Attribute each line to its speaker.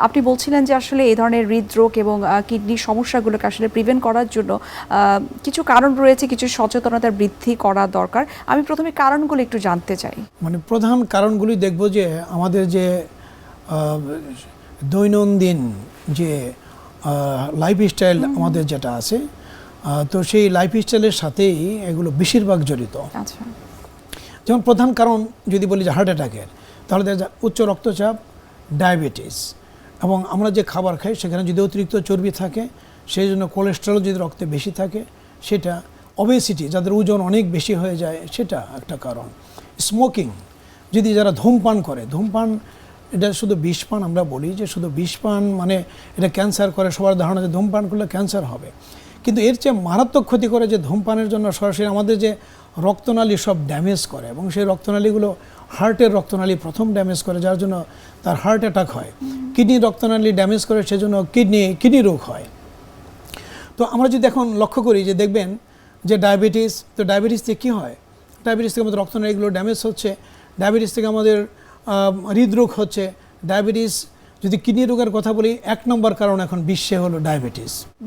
Speaker 1: আপনি বলছিলেন যে আসলে এই ধরনের হৃদরোগ এবং কিডনির সমস্যাগুলোকে আসলে প্রিভেন্ট করার জন্য কিছু কারণ রয়েছে, কিছু সচেতনতা বৃদ্ধি করা দরকার। আমি প্রথমে কারণগুলো একটু জানতে চাই।
Speaker 2: মানে প্রধান কারণগুলি দেখব যে আমাদের যে দৈনন্দিন যে লাইফস্টাইল আমাদের যেটা আছে, তো সেই লাইফস্টাইলের সাথেই এগুলো বেশিরভাগ জড়িত।
Speaker 1: আচ্ছা,
Speaker 2: যেমন প্রধান কারণ যদি বলি যে হার্ট অ্যাটাকের, তাহলে দেখা যায় উচ্চ রক্তচাপ, ডায়াবেটিস, এবং আমরা যে খাবার খাই সেখানে যদি অতিরিক্ত চর্বি থাকে, সেই জন্য কোলেস্টেরল যদি রক্তে বেশি থাকে সেটা, ওবেসিটি যাদের ওজন অনেক বেশি হয়ে যায় সেটা একটা কারণ, স্মোকিং যদি যারা ধূমপান করে, ধূমপান এটা শুধু বিষপান, আমরা বলি যে শুধু বিষপান মানে এটা ক্যান্সার করে, সবার ধারণা যে ধূমপান করলে ক্যান্সার হবে, কিন্তু এর চেয়ে মারাত্মক ক্ষতি করে যে ধূমপানের জন্য সরাসরি আমাদের যে রক্তনালী সব ড্যামেজ করে, এবং সেই রক্তনালীগুলো হার্টের রক্তনালী প্রথম ড্যামেজ করে, যার জন্য তার হার্ট অ্যাটাক হয়। কিডনি রক্তনালী ড্যামেজ করে, সেজন্য কিডনি রোগ হয়। তো আমরা যদি এখন লক্ষ্য করি যে দেখবেন যে ডায়াবেটিস, তো ডায়াবেটিস থেকে কী হয়, ডায়াবেটিস থেকে আমাদের রক্তনালীগুলো ড্যামেজ হচ্ছে, ডায়াবেটিস থেকে আমাদের হৃদরোগ হচ্ছে। ডায়াবেটিস যদি কিডনি রোগের কথা বলি, 1 নম্বর কারণ এখন বিশ্বে হলো ডায়াবেটিস।